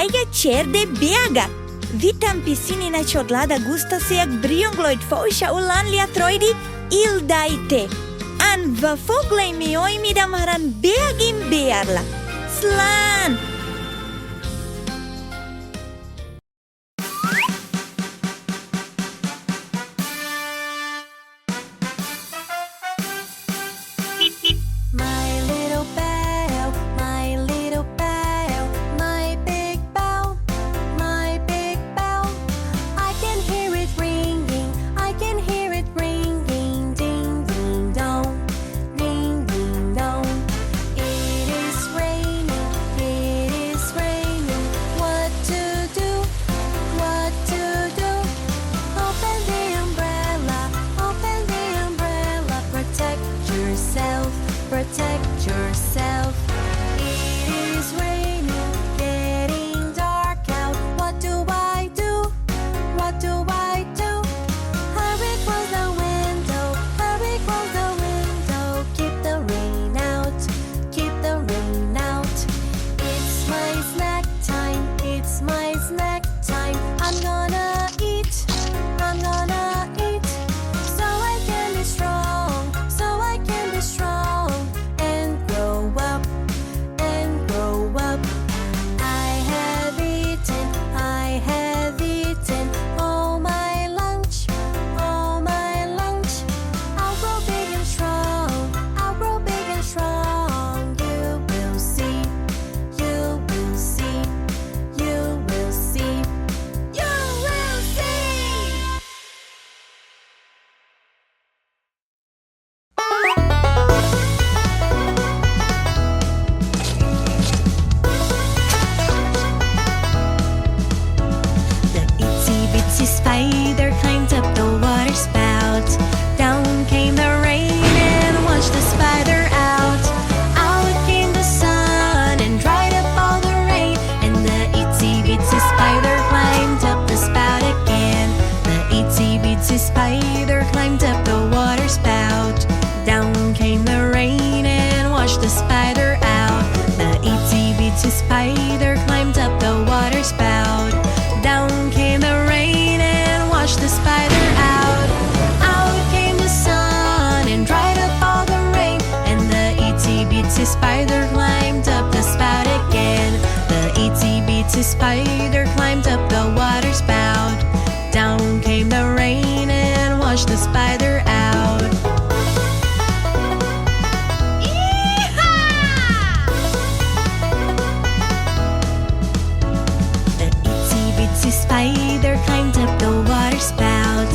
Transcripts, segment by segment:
caiga chair de Beaga. Vitam piscinina ciorlada gusta Cat Brionglóideach fáiste ulan liatroidi ildaite. An va Foghlaim nóiméad Amhráin Beag in bearla. Slán! Protect yourself. It is raining, getting dark out. What do I do? What do I do? Hurry, close the window. Hurry, close the window. Keep the rain out. Keep the rain out. It's my snack time. It's my snack time. I'm gonna eat. I'm gonna eat. So I can be strong. So I can be strong. Spider climbed up the water spout. Down came the rain and washed the spider out. Out came the sun and dried up all the rain. And the itsy bitsy spider climbed up the spout again. The itsy bitsy spider climbed up the water spout. Down came the rain and washed the spider out. The itsy bitsy spider climbed up the water spout. Down came the rain and washed the spider out. Out came the sun and dried up all the rain. And the itsy bitsy spider climbed up the spout again. The itsy bitsy spider climbed up the water spout. Down came the rain and washed the spider out. Spider climbed up the water spout.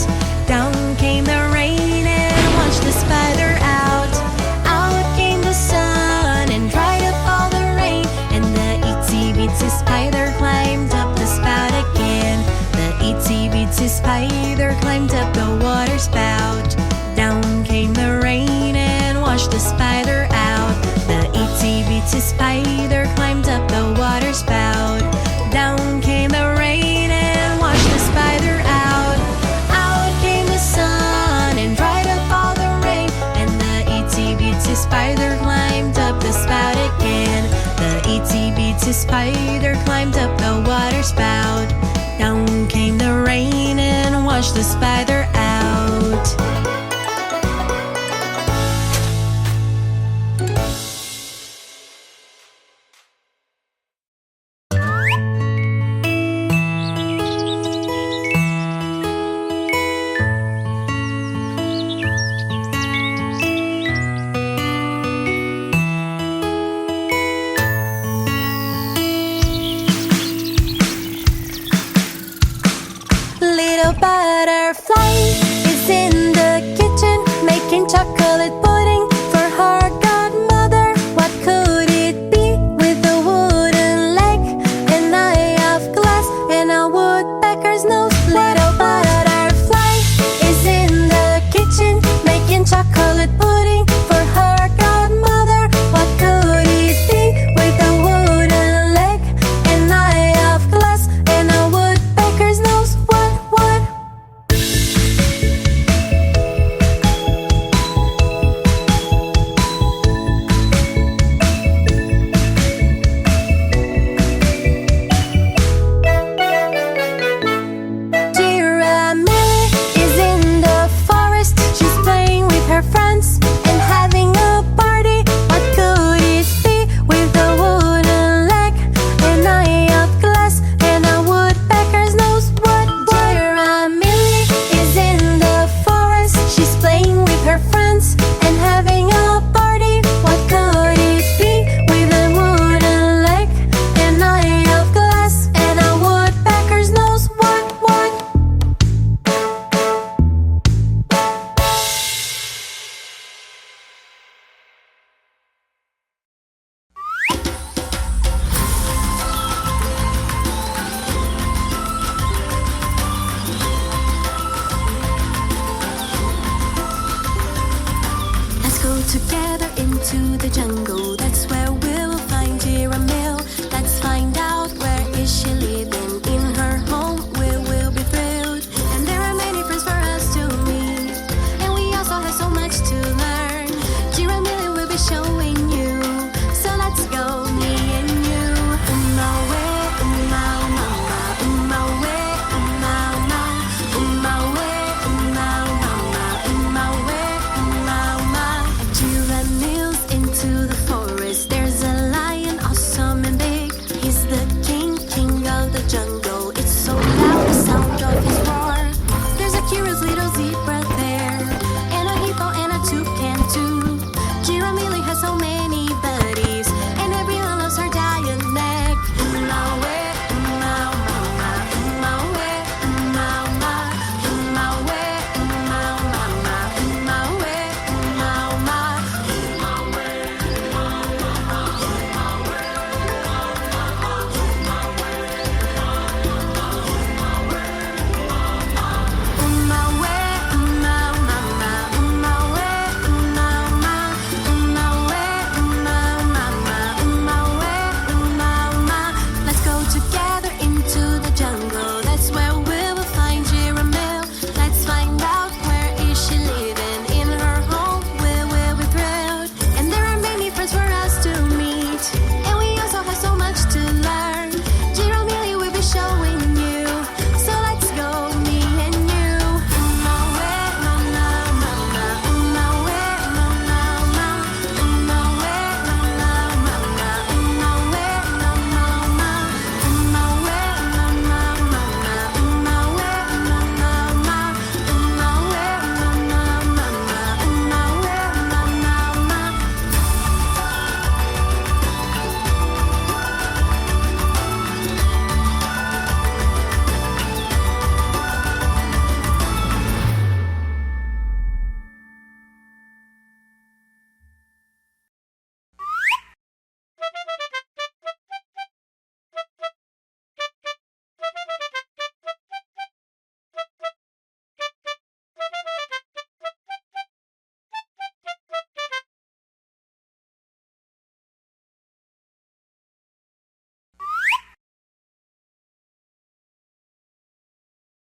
Down came the rain and washed the spider out. Out came the sun and dried up all the rain. And the itsy bitsy spider climbed up the spout again. The itsy bitsy spider climbed up the water spout. Down came the rain and washed the spider out. The itsy bitsy spider climbed up the water spout. Down came the rain and washed the spider out. Out came the sun and dried up all the rain. And the itsy bitsy spider climbed up the spout again. The itsy bitsy spider climbed up the water spout. Down came the rain and washed the spider